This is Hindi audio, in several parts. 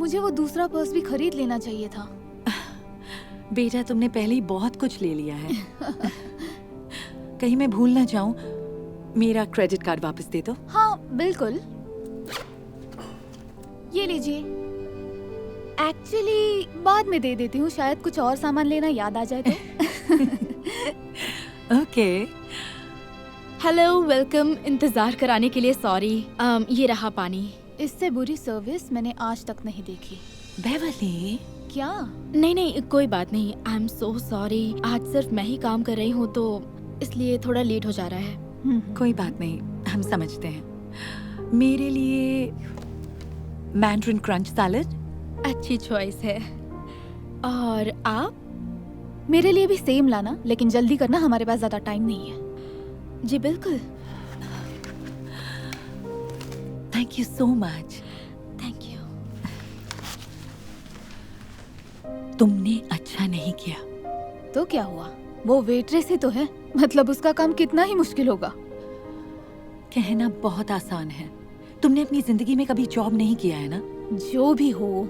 मुझे वो दूसरा पर्स भी खरीद लेना चाहिए था। बेटा, तुमने पहले ही बहुत कुछ ले लिया है। कहीं मैं भूल ना जाऊं, मेरा क्रेडिट कार्ड वापस दे दो। हाँ बिल्कुल, ये लीजिए। एक्चुअली बाद में दे देती हूँ, शायद कुछ और सामान लेना याद आ जाए तो। ओके। Hello, welcome. इंतजार कराने के लिए सॉरी। ये रहा पानी। इससे बुरी सर्विस मैंने आज तक नहीं देखी। बेवली, क्या? नहीं, कोई बात नहीं। I am so sorry. आज सिर्फ मैं ही काम कर रही हूँ तो इसलिए थोड़ा लेट हो जा रहा है। कोई बात नहीं, हम समझते हैं। मेरे लिए मैंड्रिन क्रंच सैलेड। अच्छी चॉइस है। और आप? मेरे लिए भी सेम लाना, लेकिन जल्दी करना, हमारे पास ज्यादा टाइम नहीं है। जी बिल्कुल। Thank you so much. Thank you. तुमने अच्छा नहीं किया। तो क्या हुआ, वो वेट्रेस ही तो है, मतलब उसका काम कितना ही मुश्किल होगा। कहना बहुत आसान है। तुमने अपनी जिंदगी में कभी जॉब नहीं किया है ना? जो भी हो,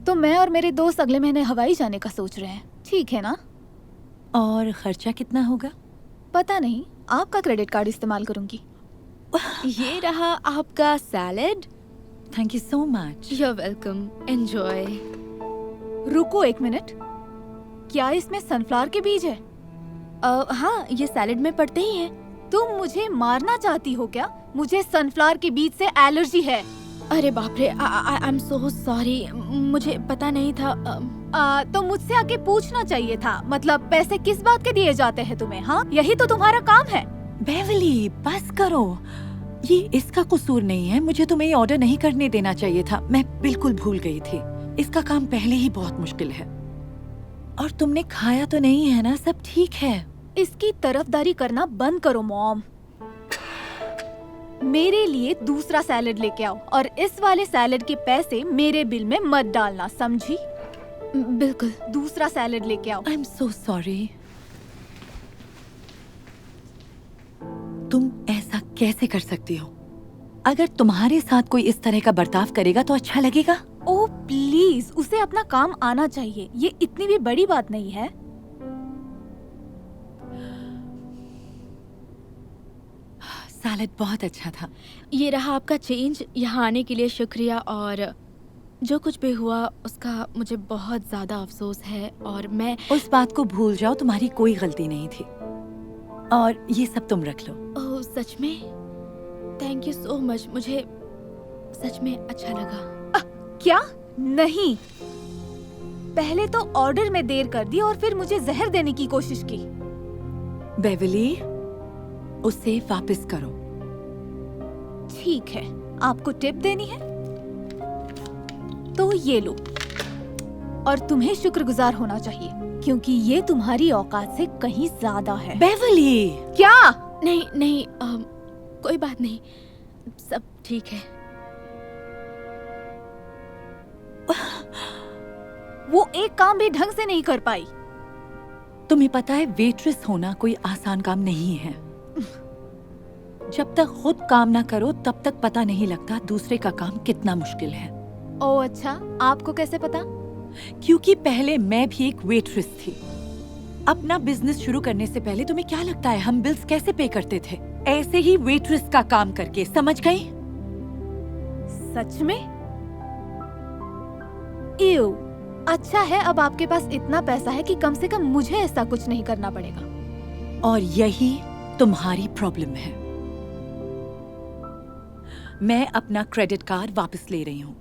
तो मैं और मेरे दोस्त अगले महीने हवाई जाने का सोच रहे हैं, ठीक है ना? और खर्चा कितना होगा? पता नहीं, आपका क्रेडिट कार्ड इस्तेमाल करूंगी। ये रहा आपका salad. Thank you so much. You are welcome. Enjoy. रुको एक मिनट, क्या इसमें सनफ्लावर के बीज है? हाँ, ये सैलेड में पड़ते ही हैं। तुम मुझे मारना चाहती हो क्या? मुझे सनफ्लावर के बीज से एलर्जी है। अरे बाप रे, आई एम सो सॉरी। मुझे पता नहीं था। तो मुझसे आके पूछना चाहिए था। मतलब पैसे किस बात के दिए जाते हैं तुम्हें? हाँ, यही तो तुम्हारा काम है। बेवली, बस करो। ये इसका कसूर नहीं है। मुझे तुम्हें ये ऑर्डर नहीं करने देना चाहिए था। मैं बिल्कुल भूल गई थी। इसका काम पहले ही बहुत मुश्किल है। और तुमने खाया तो नहीं है ना? सब ठीक है। इसकी तरफदारी करना बंद करो मॉम। मेरे लिए दूसरा सैलेड लेके आओ, और इस वाले सैलेड के पैसे मेरे बिल में मत डालना, समझी? बिल्कुल। दूसरा सैलेड लेके आओ। I am so sorry. तुम ऐसा कैसे कर सकती हो? अगर तुम्हारे साथ कोई इस तरह का बर्ताव करेगा तो अच्छा लगेगा? ओ प्लीज, उसे अपना काम आना चाहिए। ये इतनी भी बड़ी बात नहीं है। सैलेड बहुत अच्छा था। ये रहा आपका चेंज। यहाँ आने के लिए शुक्रिया। और जो कुछ भी हुआ उसका मुझे बहुत ज्यादा अफसोस है। और मैं उस बात को भूल जाओ, तुम्हारी कोई गलती नहीं थी। और ये सब तुम रख लो। ओह सच में? Thank you so much. मुझे सच में अच्छा लगा। क्या? नहीं, पहले तो ऑर्डर में देर कर दी और फिर मुझे जहर देने की कोशिश की। बेवली, उसे वापस करो। ठीक है, आपको टिप देनी है तो ये लो। और तुम्हें शुक्रगुजार होना चाहिए, क्योंकि ये तुम्हारी औकात से कहीं ज्यादा है। बेवली! क्या? नहीं, कोई बात नहीं, सब ठीक है। वो एक काम भी ढंग से नहीं कर पाई। तुम्हें पता है, वेट्रेस होना कोई आसान काम नहीं है। जब तक खुद काम ना करो तब तक पता नहीं लगता दूसरे का काम कितना मुश्किल है। ओह अच्छा, आपको कैसे पता? क्योंकि पहले मैं भी एक वेट्रेस थी। अपना बिजनेस शुरू करने से पहले तुम्हें क्या लगता है हम बिल्स कैसे पे करते थे? ऐसे ही वेट्रेस का काम करके, समझ गई? सच में? इव, अच्छा है अब आपके पास इतना पैसा है कि कम से कम मुझे ऐसा कुछ नहीं करना पड़ेगा। और यही तुम्हारी प्रॉब्लम है। मैं अपना क्रेडिट कार्ड वापस ले रही हूँ।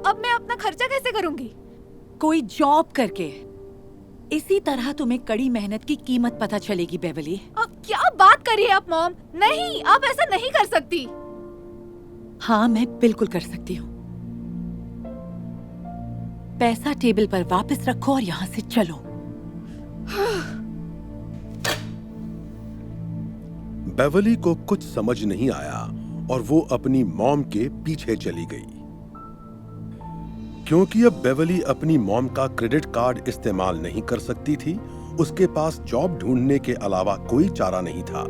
अब मैं अपना खर्चा कैसे करूंगी? कोई जॉब करके। इसी तरह तुम्हें कड़ी मेहनत की कीमत पता चलेगी बेवली। अब क्या बात कर रही है आप मॉम? नहीं, आप ऐसा नहीं कर सकती। हाँ, मैं बिल्कुल कर सकती हूँ। पैसा टेबल पर वापस रखो और यहाँ से चलो। बेवली को कुछ समझ नहीं आया और वो अपनी मॉम के पीछे चली गई। क्योंकि अब बेवली अपनी मॉम का क्रेडिट कार्ड इस्तेमाल नहीं कर सकती थी, उसके पास जॉब ढूंढने के अलावा कोई चारा नहीं था।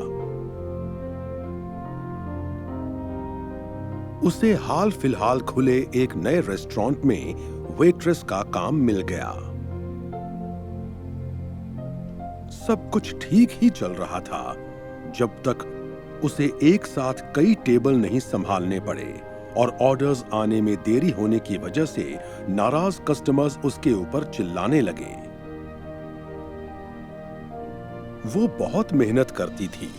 उसे हाल फिलहाल खुले एक नए रेस्टोरेंट में वेट्रेस का काम मिल गया। सब कुछ ठीक ही चल रहा था जब तक उसे एक साथ कई टेबल नहीं संभालने पड़े और ऑर्डर्स आने में देरी होने की वजह से नाराज कस्टमर्स उसके ऊपर चिल्लाने लगे। वो बहुत मेहनत करती थी,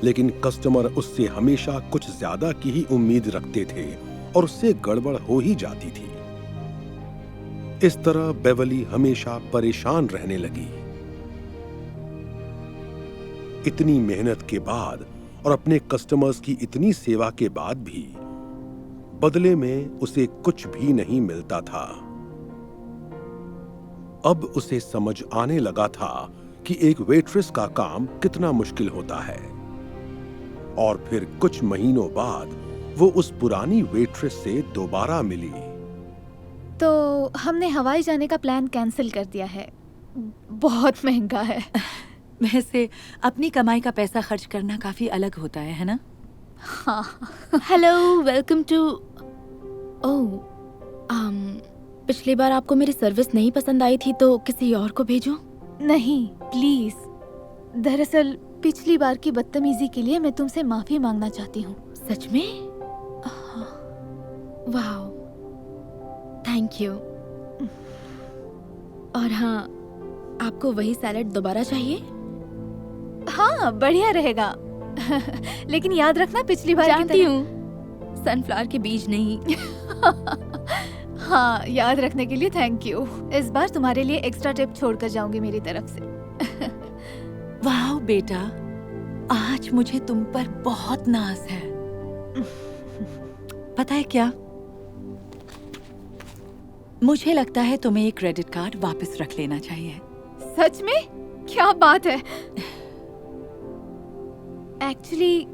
लेकिन कस्टमर उससे हमेशा कुछ ज्यादा की ही उम्मीद रखते थे और उससे गड़बड़ हो ही जाती थी। इस तरह बेवली हमेशा परेशान रहने लगी। इतनी मेहनत के बाद और अपने कस्टमर्स की इतनी सेवा के बाद भी बदले में उसे कुछ भी नहीं मिलता था। अब उसे समझ आने लगा था कि एक वेट्रेस का काम कितना मुश्किल होता है। और फिर कुछ महीनों बाद वो उस पुरानी वेट्रेस से दोबारा मिली। तो हमने हवाई जाने का प्लान कैंसिल कर दिया है। बहुत महंगा है। वैसे अपनी कमाई का पैसा खर्च करना काफी अलग होता है ना? हाँ। Hello, welcome to. ओह, पिछली बार आपको मेरी सर्विस नहीं पसंद आई थी तो किसी और को भेजूं? नहीं, प्लीज। दरअसल पिछली बार की बदतमीजी के लिए मैं तुमसे माफी मांगना चाहती हूँ। सच में? वाह, थैंक यू। और हाँ, आपको वही सैलेड दोबारा चाहिए? हाँ, बढ़िया रहेगा। लेकिन याद रखना पिछली बार की जानती तरह। हूँ, सनफ्लावर के बीज नहीं। हाँ, याद रखने के लिए थैंक यू। इस बार तुम्हारे लिए एक्स्ट्रा टिप छोड़कर जाऊंगी मेरी तरफ से। वाह बेटा, आज मुझे तुम पर बहुत नाज है। पता है क्या, मुझे लगता है तुम्हें एक क्रेडिट कार्ड वापस रख लेना चाहिए। सच में? क्या बात है। एक्चुअली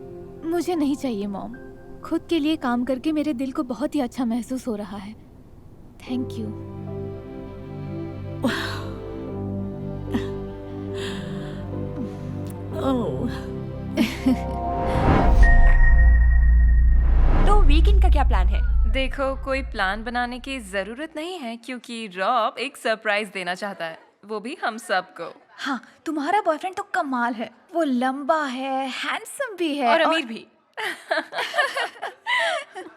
मुझे नहीं चाहिए मॉम। खुद के लिए काम करके मेरे दिल को बहुत ही अच्छा महसूस हो रहा है। Thank you. तो वीकेंड का क्या प्लान है? देखो, कोई प्लान बनाने की जरूरत नहीं है क्योंकि रॉब एक सरप्राइज देना चाहता है, वो भी हम सबको। हाँ, तुम्हारा बॉयफ्रेंड तो कमाल है। वो लंबा है, हैंडसम भी है और अमीर भी।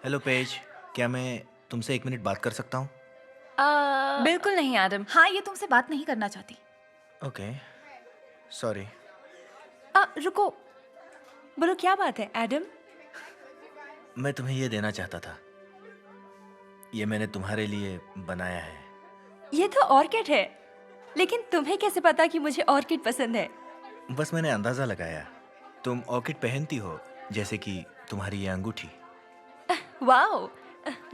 हेलो पेज, क्या मैं तुमसे 1 मिनट बात कर सकता हूँ? बिल्कुल नहीं एडम। हाँ, ये तुमसे बात नहीं करना चाहती। Okay, sorry. रुको, बोलो क्या बात है एडम? मैं तुम्हें ये देना चाहता था। ये मैंने तुम्हारे लिए बनाया है। ये तो ऑर्किड है, लेकिन तुम्हें कैसे पता कि मुझे ऑर्किड पसंद है? बस मैंने अंदाजा लगाया। तुम ऑर्किड पहनती हो, जैसे कि तुम्हारी ये अंगूठी। वाओ,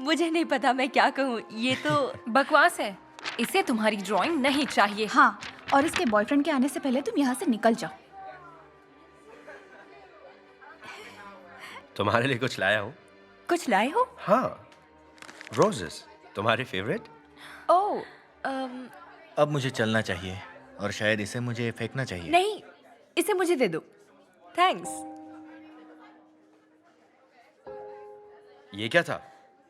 मुझे नहीं पता मैं क्या कहूँ। ये तो बकवास है। इसे तुम्हारी ड्राइंग नहीं चाहिए। हाँ, और इसके बॉयफ्रेंड के आने से पहले तुम यहाँ से निकल जाओ। तुम्हारे लिए कुछ लाया हूँ। कुछ लाए हो? हाँ, रोजेस, तुम्हारे फेवरेट। ओह, अब मुझे चलना चाहिए और शायद इसे मुझे फेंकना चाहिए। नहीं, इसे मुझे दे दो। थैंक्स। ये क्या था?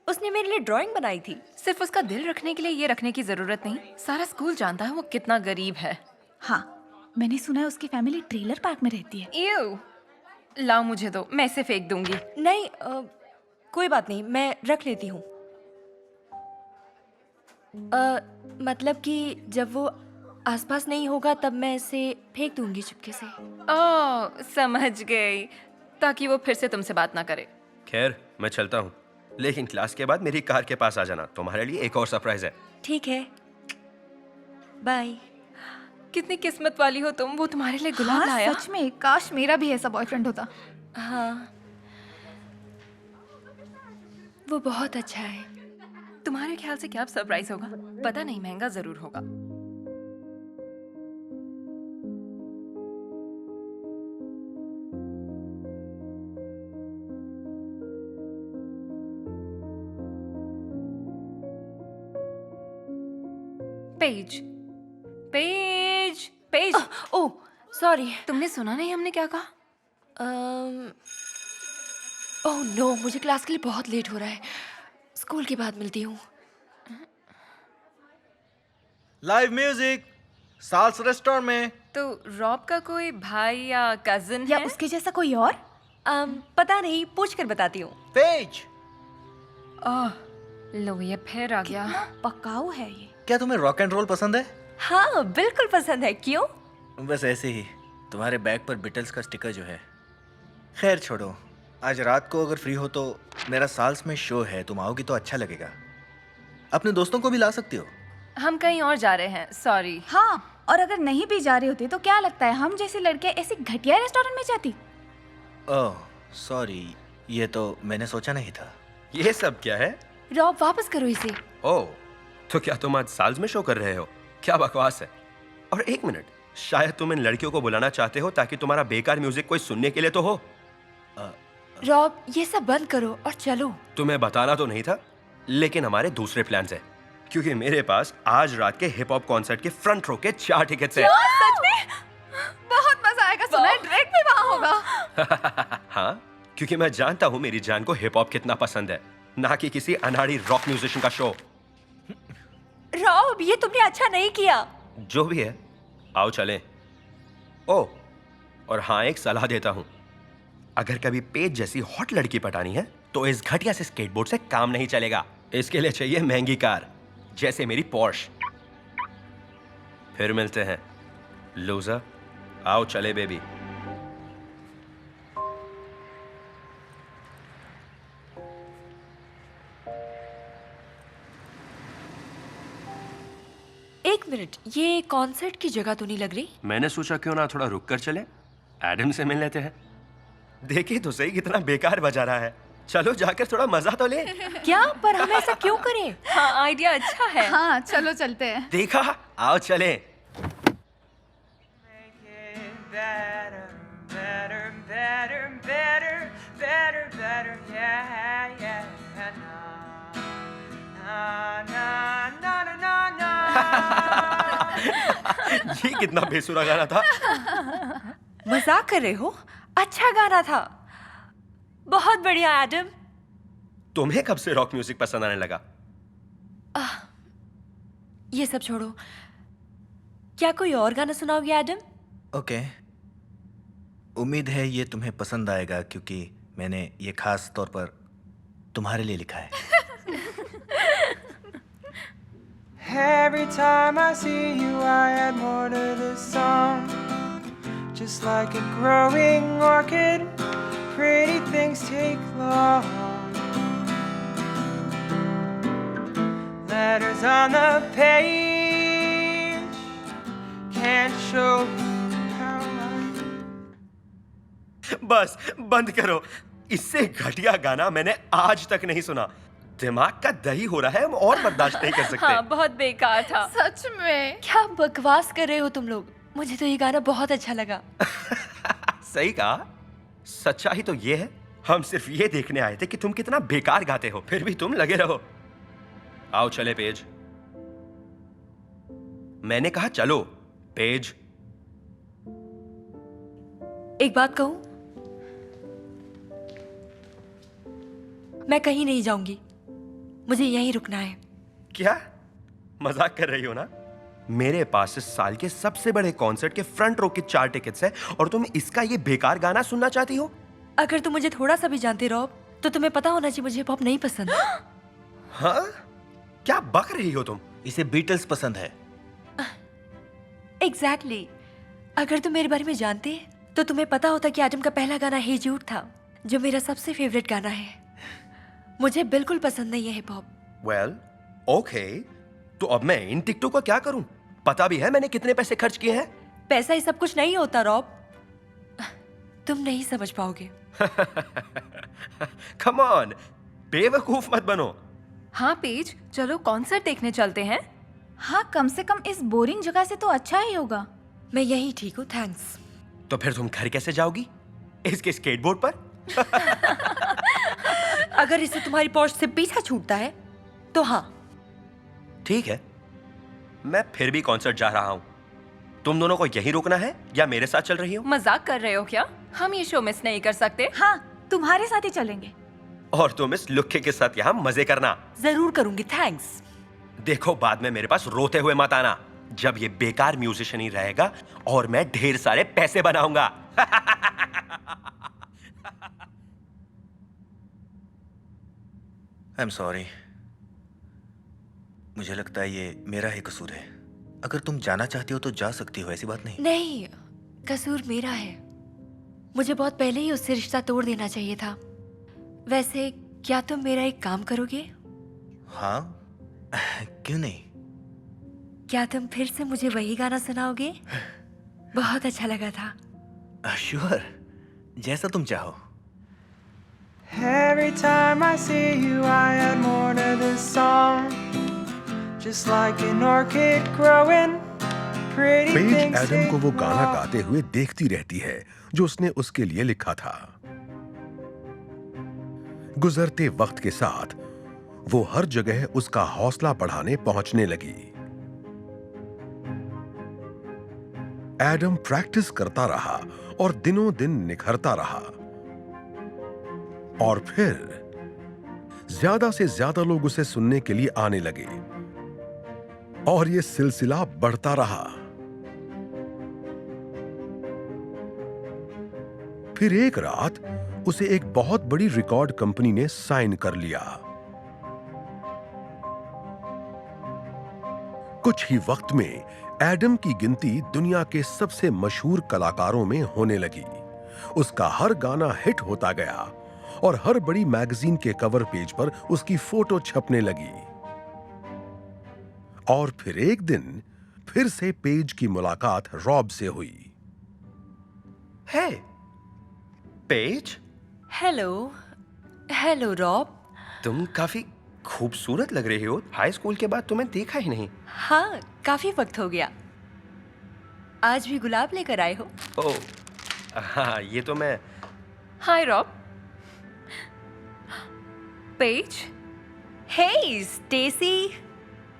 उसने मेरे लिए ड्राइंग बनाई थी। सिर्फ उसका दिल रखने के लिए ये रखने की जरूरत नहीं। सारा स्कूल जानता है वो कितना गरीब है। हाँ, मैंने सुना है उसकी फैमिली ट्रेलर पार्क में रहती है। ईव, लाओ मुझे दो, मैं इसे फेंक दूंगी। नहीं, कोई बात नहीं, मैं रख लेती हूँ। मतलब कि जब वो आसपास नहीं होगा तब मैं इसे फेंक दूंगी चुपके से। ओह, समझ गई, ताकि वो फिर से तुमसे बात ना करे। खैर, मैं चलता हूँ, लेकिन क्लास के बाद मेरी कार के पास आ जाना। तुम्हारे लिए एक और सरप्राइज है। ठीक है, बाय। कितनी किस्मत वाली हो तुम, वो तुम्हारे लिए गुलाब हाँ, लाया। सच में, काश मेरा भी ऐसा बॉयफ्रेंड होता। हाँ, वो बहुत अच्छा है। तुम्हारे ख्याल से क्या सरप्राइज होगा? पता नहीं, महंगा जरूर होगा। Page, page, page. Oh, sorry. तुमने सुना नहीं हमने क्या कहा? ओह नो, मुझे क्लास के लिए बहुत लेट हो रहा है। स्कूल के बाद मिलती हूँ। लाइव म्यूजिक साल्स रेस्टोरेंट में। तो रॉब का कोई भाई या कजिन या है? उसके जैसा कोई और? पता नहीं, पूछ कर बताती हूँ। पेज, ओह लो, ये फिर आ गया। पकाऊ है ये। क्या तुम्हें रॉक एंड रोल पसंद है? हाँ बिल्कुल पसंद है। क्यों? बस ऐसे ही। तुम्हारे बैग पर बीटल्स का स्टिकर जो है। खैर छोड़ो, आज रात को अगर फ्री हो तो मेरा साल्स में शो है, तुम आओगी तो अच्छा लगेगा। अपने दोस्तों को भी ला सकती हो। हम कहीं और जा रहे हैं, सॉरी। हाँ, और अगर नहीं भी जा रही होती तो क्या लगता है हम जैसी लड़कियां ऐसी घटिया रेस्टोरेंट में जाती? ओह सॉरी, ये तो मैंने सोचा नहीं था। ये सब क्या है? रॉब वापस करो इसे। ओह, तो क्या तुम आज साल्स में शो कर रहे हो? क्या बकवास है। और एक मिनट, शायद तुम इन लड़कियों को बुलाना चाहते हो ताकि तुम्हारा बेकार म्यूजिक कोई सुनने के लिए तो हो। रॉब ये सब बंद करो और चलो। तुम्हें बताना तो नहीं था, लेकिन हमारे दूसरे प्लान्स हैं, क्योंकि मेरे पास आज रात के हिप हॉप कॉन्सर्ट के फ्रंट रो के 4 टिकट्स हैं। सच में? बहुत मजा आएगा। सुना है ड्रेक भी वहाँ होगा। हाँ, क्योंकि मैं जानता हूँ मेरी जान को हिप हॉप कितना पसंद है, ना कि किसी अनाड़ी रॉक म्यूजिशियन का शो। रॉब ये तुमने अच्छा नहीं किया। जो भी है, आओ चलें। ओह, और हाँ, एक सलाह देता हूँ, अगर कभी पेज जैसी हॉट लड़की पटानी है तो इस घटिया से स्केटबोर्ड से काम नहीं चलेगा। इसके लिए चाहिए महंगी कार, जैसे मेरी पोर्श। फिर मिलते हैं लूजर। आओ चले बेबी। एक मिनट, ये कॉन्सर्ट की जगह तो नहीं लग रही? मैंने सोचा क्यों ना थोड़ा रुक कर चले, एडम से मिल लेते हैं। देखिए तो सही कितना बेकार बजा रहा है। चलो जाकर थोड़ा मजा तो ले। क्या? पर हम ऐसा क्यों करें? हाँ आइडिया अच्छा है। हाँ चलो चलते हैं। देखा, आओ चले। ये कितना बेसुरा गाना था। मजाक कर रहे हो? अच्छा गाना था। बहुत बढ़िया एडम। तुम्हें कब से रॉक म्यूजिक पसंद आने लगा? ये सब छोड़ो, क्या कोई और गाना सुनाओगे एडम? ओके, उम्मीद है ये तुम्हें पसंद आएगा क्योंकि मैंने ये खास तौर पर तुम्हारे लिए लिखा है। Every time I see you, I add more to this song. Just like a growing orchid, pretty things take long. Letters on the page can't show you how I. बस बंद करो, इससे घटिया गाना मैंने आज तक नहीं सुना। दिमाग का दही हो रहा है, हम और बर्दाश्त नहीं कर सकते। हाँ बहुत बेकार था। सच में? क्या बकवास कर रहे हो तुम लोग? मुझे तो ये गाना बहुत अच्छा लगा। सही कहा। सच्चाई तो ये है, हम सिर्फ ये देखने आए थे कि तुम कितना बेकार गाते हो, फिर भी तुम लगे रहो। आओ चले पेज। मैंने कहा चलो पेज। एक बात कहूं, मैं कहीं नहीं जाऊंगी, मुझे यहीं रुकना है। क्या मजाक कर रही हो ना? मेरे पास इस साल के सबसे बड़े कॉन्सर्ट के फ्रंट रो के 4 टिकट्स हैं और तुम इसका ये बेकार गाना सुनना चाहती हो? अगर तुम मुझे थोड़ा सा भी जानते रॉब, तो तुम्हें पता होना चाहिए मुझे हिप हॉप नहीं पसंद। हाँ? क्या बक रही हो तुम? इसे बीटल्स पसंद है। एग्जैक्टली। अगर तुम मेरे बारे में जानते तो तुम्हें पता होता कि एडम का पहला गाना हे जूड था, जो मेरा सबसे फेवरेट गाना है। मुझे बिल्कुल पसंद नहीं है हिप हॉप। वेल, ओके, तो अब मैं इन टिकटों का क्या करूं? पता भी है मैंने कितने पैसे खर्च किए हैं। पैसा ही सब कुछ नहीं होता रॉब, तुम नहीं समझ पाओगे। कम ऑन, बेवकूफ मत बनो। हाँ पेज, चलो कॉन्सर्ट देखने चलते हैं। हाँ कम से कम इस बोरिंग जगह से तो अच्छा ही होगा। मैं यही ठीक हूँ, थैंक्स। तो फिर तुम घर कैसे जाओगी? इसके स्केटबोर्ड पर? अगर इससे तुम्हारी पॉश से पीछा छूटता है तो हाँ। ठीक है, मैं फिर भी कॉन्सर्ट जा रहा हूँ। तुम दोनों को यहीं रुकना है या मेरे साथ चल रही हो? मजाक कर रहे हो क्या? हम ये शो मिस नहीं कर सकते। हाँ तुम्हारे साथ ही चलेंगे। और तुम इस लुक्के के साथ यहाँ मजे करना। जरूर करूंगी, थैंक्स। देखो बाद में मेरे पास रोते हुए मत आना जब ये बेकार म्यूजिशियन ही रहेगा और मैं ढेर सारे पैसे बनाऊंगा। I am sorry. मुझे लगता है ये मेरा ही कसूर है। अगर तुम जाना चाहती हो तो जा सकती हो, ऐसी बात नहीं। नहीं, कसूर मेरा है। मुझे बहुत पहले ही उससे रिश्ता तोड़ देना चाहिए था। वैसे क्या तुम मेरा एक काम करोगे? हाँ, क्यों नहीं। क्या तुम फिर से मुझे वही गाना सुनाओगे? बहुत अच्छा लगा था। श्योर, जैसा तुम चाहो। Every time I see you, I add more to this song. Just like an orchid growing, pretty page things Adam को वो take गाना long. गाते हुए देखती रहती है जो उसने उसके लिए लिखा था। गुजरते वक्त के साथ वो हर जगह उसका हौसला बढ़ाने पहुंचने लगी। एडम प्रैक्टिस करता रहा और दिनों दिन निखरता रहा और फिर ज्यादा से ज्यादा लोग उसे सुनने के लिए आने लगे और यह सिलसिला बढ़ता रहा। फिर एक रात उसे एक बहुत बड़ी रिकॉर्ड कंपनी ने साइन कर लिया। कुछ ही वक्त में एडम की गिनती दुनिया के सबसे मशहूर कलाकारों में होने लगी। उसका हर गाना हिट होता गया और हर बड़ी मैगजीन के कवर पेज पर उसकी फोटो छपने लगी। और फिर एक दिन फिर से पेज की मुलाकात रॉब से हुई। Hey Page, hello. Hello Rob. तुम काफी खूबसूरत लग रही हो। हाई स्कूल के बाद तुम्हें देखा ही नहीं। हाँ, काफी वक्त हो गया। आज भी गुलाब लेकर आए हो? ओह हाँ, ये तो मैं। हाय रॉब। पेज। हे स्टेसी।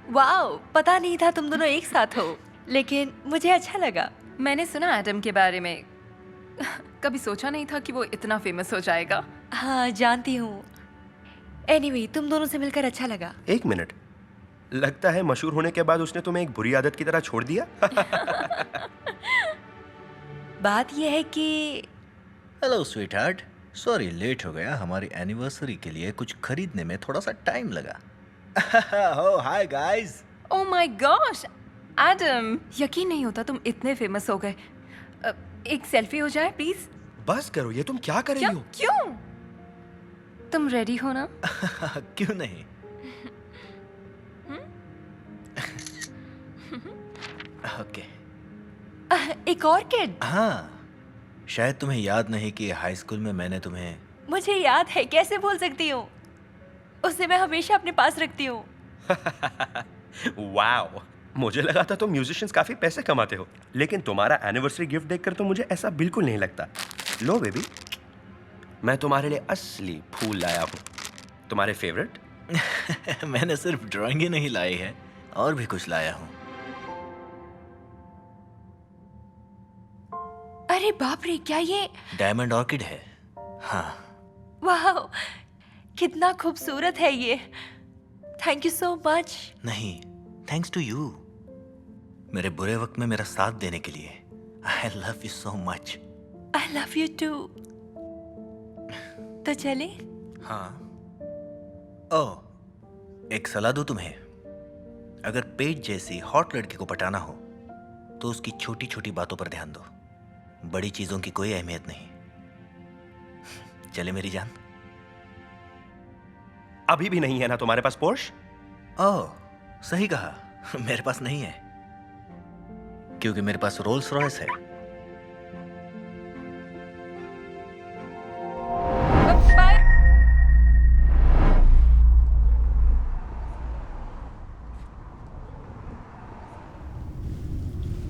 वाओ, पता नहीं था तुम दोनों एक साथ हो, लेकिन मुझे अच्छा लगा। मैंने सुना एडम के बारे में। कभी सोचा नहीं था कि वो इतना फेमस हो जाएगा। हाँ, जानती हूँ। एनीवे, तुम दोनों से मिलकर अच्छा लगा। एक मिनट, लगता है मशहूर होने के बाद उसने तुम्हें एक बुरी आदत की तरह छोड़ दिया। बात यह है कि हेलो स्वीटहार्ट, सॉरी लेट हो गया। हमारी एनिवर्सरी के लिए कुछ खरीदने में थोड़ा सा टाइम लगा। Oh, hi guys. Oh my gosh Adam, यकीन नहीं होता तुम इतने फेमस हो गए। एक सेल्फी हो जाए प्लीज। बस करो, ये तुम क्या कर रही क्या? हो? क्यों? तुम रेडी हो ना? क्यों नहीं? ओके। एक और किड। हाँ, शायद तुम्हें याद नहीं कि हाई स्कूल में मैंने तुम्हें। मुझे याद है, कैसे भूल सकती हूँ। उसे मैं हमेशा अपने पास रखती हूँ। वाओ, मुझे लगा था तुम म्यूजिशियंस काफी पैसे कमाते हो, लेकिन तुम्हारा एनिवर्सरी गिफ्ट देखकर तो मुझे ऐसा बिल्कुल नहीं लगता। लो बेबी, मैं तुम्हारे लिए असली फूल लाया हूँ। तुम्हारे फेवरेट। मैंने सिर्फ ड्राइंग ही नहीं लाई है, और भी कुछ लाया हूँ। अरे बाप रे, क्या ये डायमंड ऑर्किड है। हाँ। वाह, कितना खूबसूरत है ये। Thank you so much. नहीं, थैंक्स टू यू, मेरे बुरे वक्त में मेरा साथ देने के लिए। I love you so much. I love you too. तो चले? हाँ। ओह, एक सलाह दूं तुम्हें। अगर पेज जैसी हॉट लड़की को पटाना हो तो उसकी छोटी छोटी बातों पर ध्यान दो। बड़ी चीजों की कोई अहमियत नहीं। चले मेरी जान। अभी भी नहीं है ना तुम्हारे पास पोर्श? ओह, सही कहा, मेरे पास नहीं है, क्योंकि मेरे पास रोल्स रॉयस है।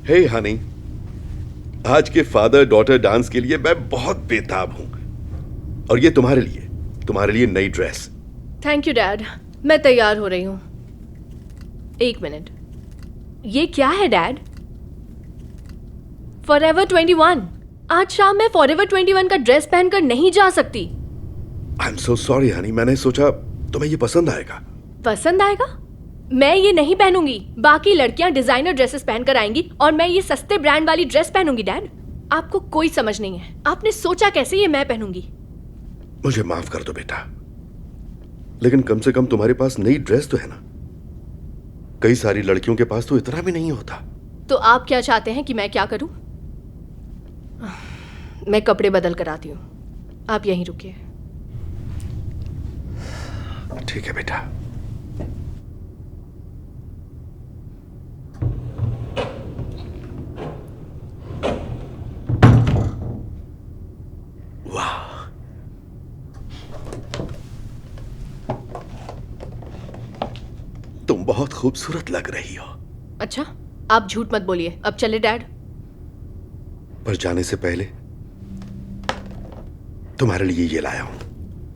हे हनी, आज के फादर डॉटर डांस के लिए मैं बहुत बेताब हूं, और ये तुम्हारे लिए नई ड्रेस। थैंक यू डैड, मैं तैयार हो रही हूँ। एक मिनट, ये क्या है डैड? फॉरएवर 21। आज शाम मैं फॉरएवर 21 का ड्रेस पहनकर नहीं जा सकती। I am so sorry Honey, मैंने सोचा तुम्हें ये पसंद आएगा। पसंद आएगा? मैं ये नहीं पहनूंगी। बाकी लड़कियां डिजाइनर ड्रेसेस पहनकर आएंगी और मैं ये सस्ते ब्रांड वाली ड्रेस पहनूंगी। डैड, आपको कोई समझ नहीं है। आपने सोचा कैसे ये मैं पहनूंगी? मुझे माफ कर दो बेटा, लेकिन कम से कम तुम्हारे पास नई ड्रेस तो है ना। कई सारी लड़कियों के पास तो इतना भी नहीं होता। तो आप क्या चाहते हैं कि मैं क्या करूं? मैं कपड़े बदल कर आती हूँ, आप यहीं रुकिए। ठीक है बेटा। वाह, तुम बहुत खूबसूरत लग रही हो। अच्छा, आप झूठ मत बोलिए। अब चले डैड। पर जाने से पहले तुम्हारे लिए ये लाया हूं।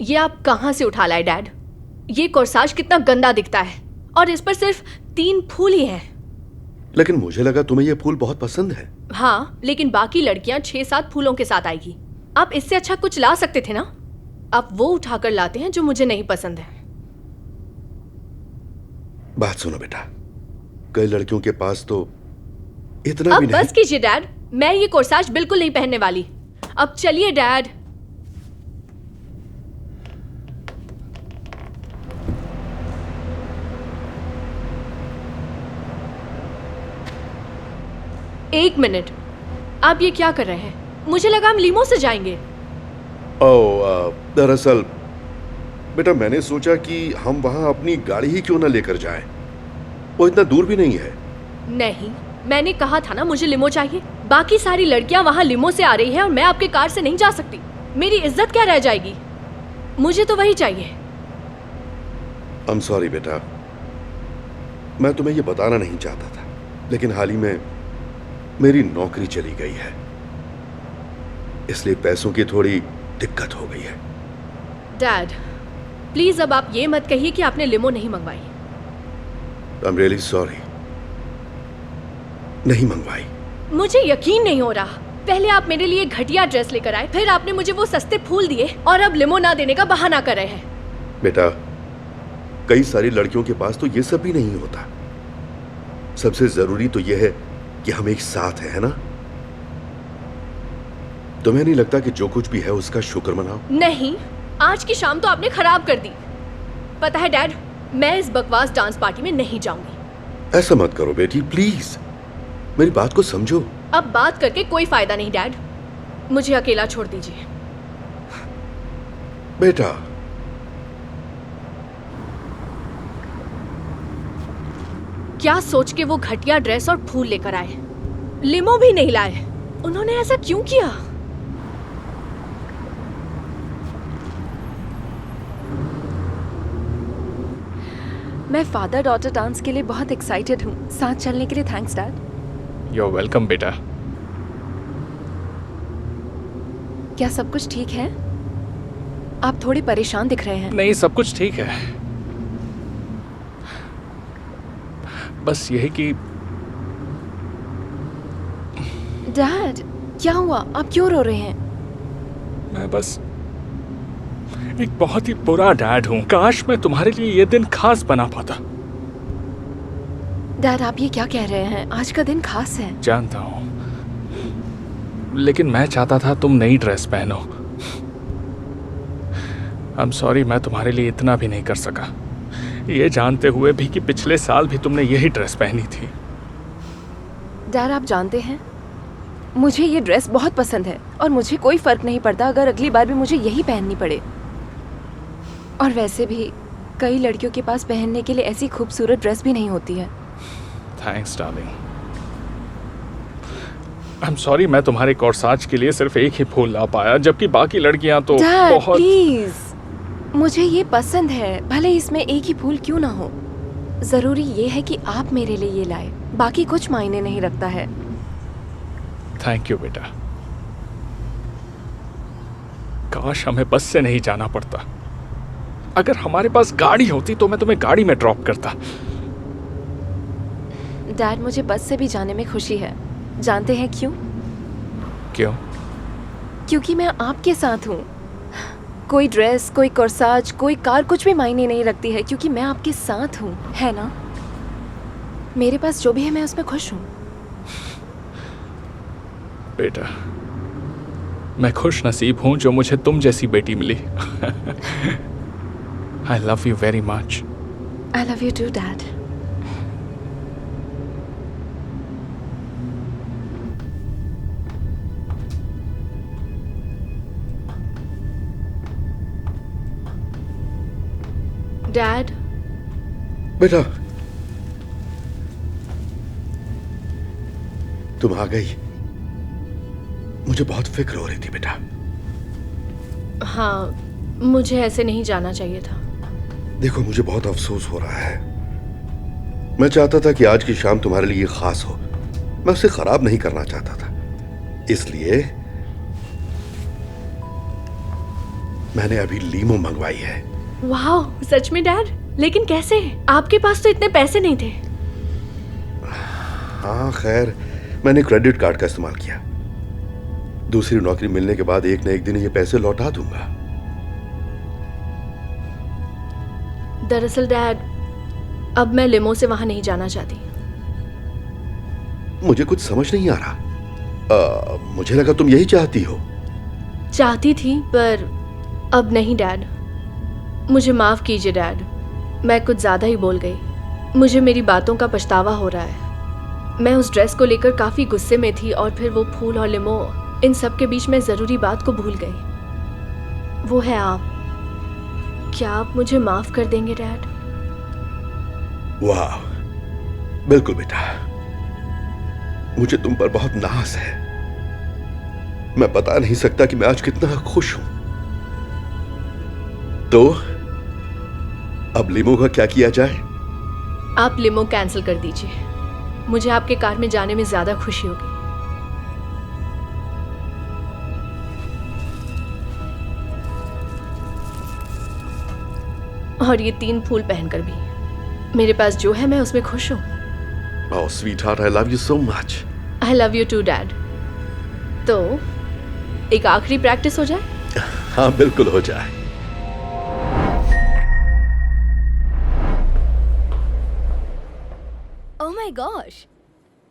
ये आप कहां से उठा लाए डैड? ये कोर्साज कितना गंदा दिखता है और इस पर सिर्फ 3 फूल ही हैं। लेकिन मुझे लगा तुम्हें ये फूल बहुत पसंद है। हाँ, लेकिन बाकी लड़कियां 6-7 फूलों के साथ आएगी। आप इससे अच्छा कुछ ला सकते थे ना। आप वो उठाकर लाते हैं जो मुझे नहीं पसंद है। बात सुनो बेटा, कई लड़कियों के पास तो इतना अब भी नहीं। बस कीजिए डैड, मैं ये कोर्साज बिल्कुल नहीं पहनने वाली। अब चलिए डैड। एक मिनट, आप ये क्या कर रहे हैं? मुझे लगा हम लीमो से जाएंगे। दरअसल बेटा, मैंने सोचा कि हम वहां अपनी गाड़ी ही क्यों ना लेकर जाएं। वो इतना दूर भी नहीं है। नहीं, मैंने कहा था ना मुझे लिमो चाहिए। बाकी सारी लड़कियां वहां लिमो से आ रही हैं और मैं आपके कार से नहीं जा सकती। मेरी इज्जत क्या रह जाएगी? मुझे तो वही चाहिए। आई एम सॉरी बेटा, मैं तुम्हें ये बताना नहीं चाहता था, लेकिन हाल ही में मेरी नौकरी चली गई है, इसलिए पैसों की थोड़ी दिक्कत हो गई है। डैड, प्लीज अब आप ये मत कहिए कि आपने लिमो नहीं मंगवाई। आई एम रियली सॉरी, नहीं मंगवाई। मुझे यकीन नहीं हो रहा। पहले आप मेरे लिए घटिया ड्रेस लेकर आए, फिर आपने मुझे वो सस्ते फूल दिए और अब लिमो ना देने का बहाना कर रहे हैं। बेटा, कई सारी लड़कियों के पास तो ये सब भी नहीं होता। सबसे जरूरी तो यह है कि हम एक साथ हैं, है ना? तुम्हें नहीं लगता कि जो कुछ भी है उसका शुक्र मनाओ? नहीं, आज की शाम तो आपने खराब कर दी। पता है डैड, मैं इस बकवास डांस पार्टी में नहीं जाऊंगी। ऐसा मत करो बेटी, प्लीज मेरी बात को समझो। अब बात करके कोई फायदा नहीं डैड, मुझे अकेला छोड़ दीजिए। बेटा, क्या सोच के वो घटिया ड्रेस और फूल लेकर आए? लिमो भी नहीं लाए। उन्होंने ऐसा क्यों किया? मैं फादर डॉटर डांस के लिए बहुत एक्साइटेड हूँ। साथ चलने के लिए thanks dad. You are welcome बेटा। क्या सब कुछ ठीक है? आप थोड़े परेशान दिख रहे हैं। नहीं, सब कुछ ठीक है। बस यही कि डैड, क्या हुआ? आप क्यों रो रहे हैं? मैं बस एक बहुत ही बुरा डैड हूँ। काश मैं तुम्हारे लिए ये दिन खास बना पाता। डैड, आप ये क्या कह रहे हैं? आज का दिन खास है। जानता हूँ, लेकिन मैं चाहता था तुम नई ड्रेस पहनो। आई एम सॉरी, मैं तुम्हारे लिए इतना भी नहीं कर सका, ये जानते हुए भी कि पिछले साल भी तुमने यही ड्रेस पहनी थी। डैड, आप जानते हैं मुझे ये ड्रेस बहुत पसंद है और मुझे कोई फर्क नहीं पड़ता अगर अगली बार भी मुझे यही पहननी पड़े। और वैसे भी कई लड़कियों के पास पहनने के लिए ऐसी खूबसूरत ड्रेस भी नहीं होती है। Thanks darling. I am sorry, मैं तुम्हारे कोर्साज के लिए सिर्फ एक ही फूल ला पाया, जबकि बाकी लड़कियां तो डैड, बहुत। प्लीज, मुझे ये पसंद है, भले इसमें एक ही फूल क्यों ना हो। जरूरी ये है कि आप मेरे लिए ये लाए, बाकी कुछ मायने नहीं रखता है। थैंक यू बेटा। काश हमें बस से नहीं जाना पड़ता। अगर हमारे पास गाड़ी होती तो मैं तुम्हें गाड़ी में ड्रॉप करता। डैड, मुझे बस से भी जाने में खुशी है। जानते हैं क्यों? क्यों? क्योंकि मैं आपके साथ हूँ। कोई ड्रेस, कोई कोर्साज, कोई कार कुछ भी मायने नहीं रखती है, क्योंकि मैं आपके साथ हूँ, है ना? मेरे पास जो भी है मैं उसमें खुश हूँ। बेटा, मैं खुश नसीब हूँ जो मुझे तुम जैसी बेटी मिली। I love you very much. I love you too dad. Dad, बेटा, तुम आ गई। मुझे बहुत फिक्र हो रही थी बेटा। हाँ, मुझे ऐसे नहीं जाना चाहिए था। देखो, मुझे बहुत अफसोस हो रहा है। मैं चाहता था कि आज की शाम तुम्हारे लिए खास हो। मैं उसे खराब नहीं करना चाहता था, इसलिए मैंने अभी लीमो मंगवाई है। वाह, सच में डैड? लेकिन कैसे? आपके पास तो इतने पैसे नहीं थे। हाँ खैर, मैंने क्रेडिट कार्ड का इस्तेमाल किया। दूसरी नौकरी मिलने के बाद एक न एक दिन ये पैसे लौटा दूंगा। दरअसल डैड, अब मैं लिमो से वहां नहीं जाना चाहती। मुझे कुछ समझ नहीं आ रहा। मुझे लगा तुम यही चाहती हो। चाहती थी, पर अब नहीं डैड। मुझे माफ कीजिए डैड, मैं कुछ ज्यादा ही बोल गई। मुझे मेरी बातों का पछतावा हो रहा है। मैं उस ड्रेस को लेकर काफी गुस्से में थी, और फिर वो फूल और लिमो, इन सब के बीच में जरूरी बात को भूल गई। वो है आप। क्या आप मुझे माफ कर देंगे डैड? वाह, बिल्कुल बेटा। मुझे तुम पर बहुत नाज है। मैं बता नहीं सकता कि मैं आज कितना खुश हूं। तो अब लिमो का क्या किया जाए? आप लिमो कैंसिल कर दीजिए। मुझे आपके कार में जाने में ज्यादा खुशी होगी। और ये 3 फूल पहनकर भी। मेरे पास जो है मैं उसमें खुश हूँ। Oh, sweetheart, I love you so much. I love you too, Dad. तो एक आखिरी प्रैक्टिस हो जाए? हाँ, बिल्कुल हो जाए। Oh my gosh,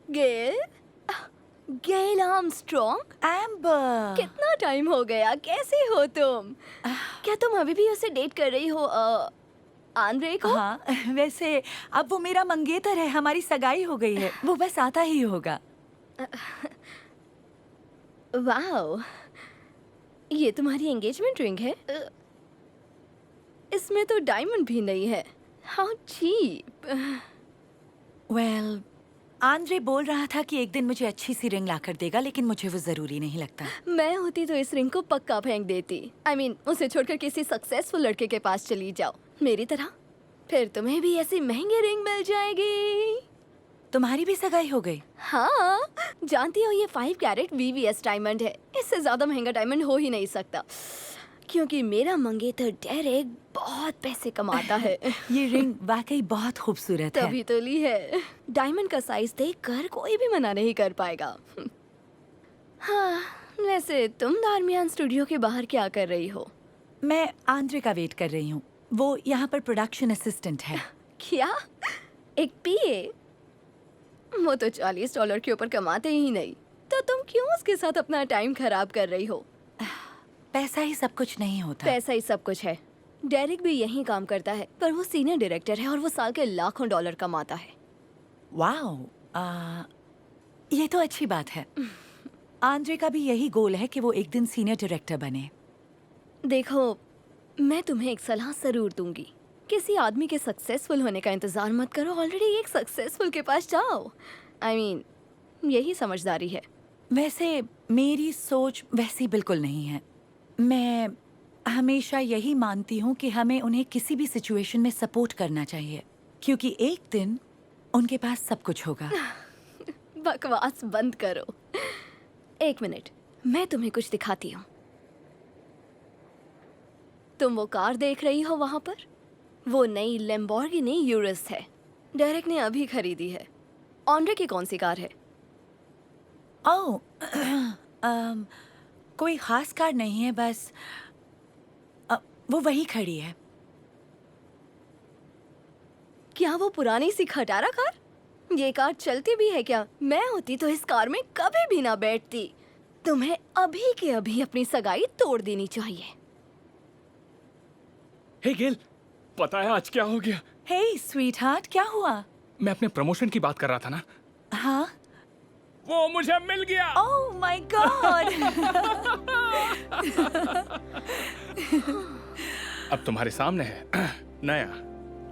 Gail, Gail Armstrong, Amber, कितना टाइम हो गया, कैसे हो तुम? क्या तुम अभी भी उसे डेट कर रही हो, आंद्रे को? हाँ, वैसे अब वो मेरा मंगेतर है, हमारी सगाई हो गई है, वो बस आता ही होगा। वाओ, ये तुम्हारी एंगेजमेंट रिंग है? इसमें तो डायमंड भी नहीं है। How cheap. वेल, आंद्रे बोल रहा था कि एक दिन मुझे अच्छी सी रिंग लाकर देगा, लेकिन मुझे वो जरूरी नहीं लगता। मैं होती तो इस रिंग को पक्का फेंक देती। I mean, उसे छोड़कर किसी सक्सेसफुल लड़के के पास चली जाओ, मेरी तरह। फिर तुम्हें भी ऐसी महंगी रिंग मिल जाएगी। तुम्हारी भी सगाई हो गई? हाँ, जानती हो ये 5 कैरेट VVS डायमंड है। इससे ज्यादा महंगा डायमंड हो ही नहीं सकता, क्योंकि मेरा मंगेतर डेरेक बहुत पैसे कमाता है। ये रिंग वाकई बहुत खूबसूरत है। तभी तो ली है। डायमंड का साइज देखकर कोई भी मना नहीं कर पाएगा। हाँ, वैसे तुम दारमियान स्टूडियो के बाहर क्या कर रही हो? मैं आंद्रे का वेट कर रही हूँ। वो यहाँ पर प्रोडक्शन असिस्टेंट है। क्या? एक PA? वो तो $40 के ऊपर कमाते ही नहीं, तो तुम क्यों उसके साथ अपना टाइम खराब कर रही हो? पैसा ही सब कुछ नहीं होता। पैसा ही सब कुछ है। डेरिक भी यही काम करता है, पर वो सीनियर डायरेक्टर है और वो साल के लाखों डॉलर कमाता है। वाओ, ये तो अच्छी बात है। आंद्रे का भी यही गोल है कि वो एक दिन सीनियर डायरेक्टर बने। देखो, मैं तुम्हें एक सलाह जरूर दूंगी। किसी आदमी के सक्सेसफुल होने का इंतजार मत करो, ऑलरेडी एक सक्सेसफुल के पास जाओ। I mean, यही समझदारी है। वैसे मेरी सोच वैसी बिल्कुल नहीं है। मैं हमेशा यही मानती हूँ कि हमें उन्हें किसी भी सिचुएशन में सपोर्ट करना चाहिए, क्योंकि एक दिन उनके पास सब कुछ होगा। बकवास बंद करो। 1 मिनट, मैं तुम्हें कुछ दिखाती हूँ। तुम वो कार देख रही हो वहां पर? वो नई लैम्बोर्गिनी यूरस है। डेरेक ने अभी खरीदी है। ऑन्ड्रे की कौन सी कार है? ओह, कोई खास कार नहीं है, बस वो वही खड़ी है। क्या वो पुरानी सी खटारा कार? ये कार चलती भी है क्या? मैं होती तो इस कार में कभी भी ना बैठती। तुम्हें अभी के अभी अपनी सगाई तोड़ देनी चाहिए। हे गेल, पता है आज क्या हो गया? हे स्वीटहार्ट, क्या हुआ? मैं अपने प्रमोशन की बात कर रहा था ना। हाँ, वो मुझे मिल गया। Oh my God. अब तुम्हारे सामने है नया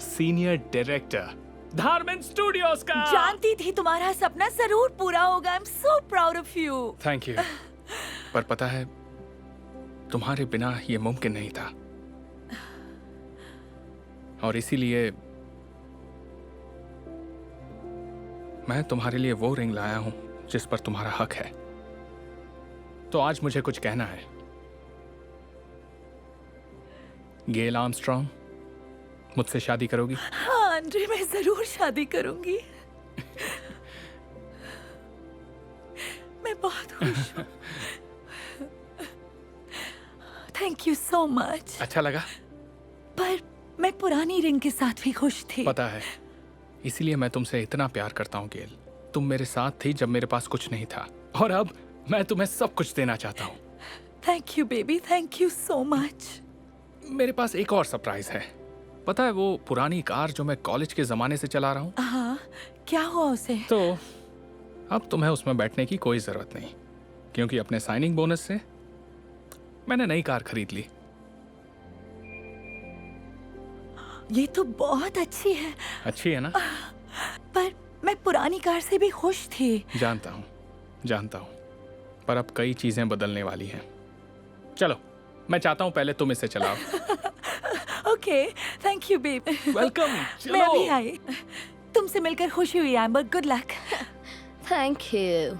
सीनियर डायरेक्टर धार्मिक स्टूडियोज का। जानती थी तुम्हारा सपना जरूर पूरा होगा। I am so proud of you. Thank you. पर पता है, तुम्हारे बिना ये मुमकिन नहीं था, और इसीलिए मैं तुम्हारे लिए वो रिंग लाया हूं जिस पर तुम्हारा हक है। तो आज मुझे कुछ कहना है। गेल आर्मस्ट्रॉन्ग, मुझसे शादी करोगी? हाँ आंद्रे, मैं जरूर शादी करूंगी। मैं बहुत खुश हूँ। Thank you so much. अच्छा लगा? पर मैं पुरानी रिंग के साथ भी खुश थी। पता है, इसीलिए मैं तुमसे इतना प्यार करता हूँ गेल। तुम मेरे साथ थी जब मेरे पास कुछ नहीं था, और अब मैं तुम्हें सब कुछ देना चाहता हूँ। Thank you baby, thank you so much. मेरे पास एक और सरप्राइज है। पता है वो पुरानी कार जो मैं कॉलेज के जमाने से चला रहा हूँ? हाँ, क्या हुआ उसे? तो अब तुम्हें उसमें बैठने की कोई जरूरत नहीं, क्योंकि अपने साइनिंग बोनस से मैंने नई कार खरीद ली। ये तो बहुत अच्छी है। अच्छी है ना? पर मैं पुरानी कार से भी खुश थी। जानता हूँ, पर अब कई चीजें बदलने वाली हैं। चलो, मैं चाहता हूँ पहले तुम इसे चलाओ। Okay, thank you baby. Welcome. मैं अभी आई। तुमसे मिलकर खुशी हुई amber, good luck. Thank you.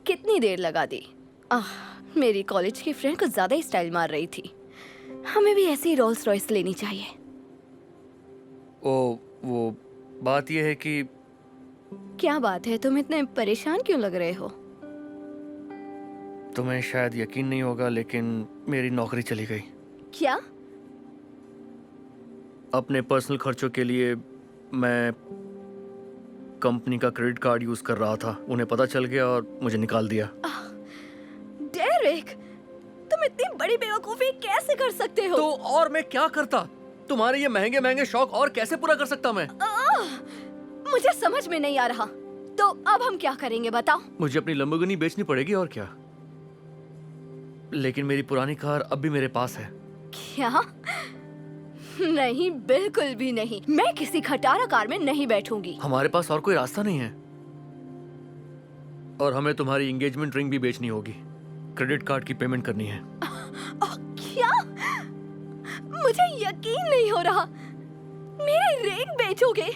कितनी देर लगा दी? मेरी कॉलेज की फ्रेंड कुछ ज्यादा ही स्टाइल मार रही थी। हमें भी ऐसी रोल्स रॉयस लेनी चाहिए। वो बात यह है कि क्या बात है? तुम इतने परेशान क्यों लग रहे हो? तुम्हें शायद यकीन नहीं होगा, लेकिन मेरी नौकरी चली गई। क्या? अपने पर्सनल खर्चों के लिए मैं कंपनी का क्रेडिट कार्ड यूज कर रहा था। उन्हें पता चल गया और मुझे निकाल दिया। डेरिक, तुम इतनी बड़ी बेवकूफी कैसे कर सकते हो? तो और मैं क्या करता? तुम्हारे ये महंगे महंगे शौक और कैसे पूरा कर सकता मैं? मुझे समझ में नहीं आ रहा। तो अब हम क्या करेंगे बताओ? मुझे अपनी लंबोर्गिनी बेचनी पड़ेगी, और क्या। लेकिन मेरी पुरानी कार अब भी मेरे पास है। क्या? नहीं, बिल्कुल भी नहीं। मैं किसी खटारा कार में नहीं बैठूंगी। हमारे पास और कोई रास्ता नहीं है, और हमें तुम्हारी एंगेजमेंट रिंग भी बेचनी होगी। क्रेडिट कार्ड की पेमेंट करनी है। क्या? मुझे यकीन नहीं हो रहा। मेरी रिंग बेचोगे?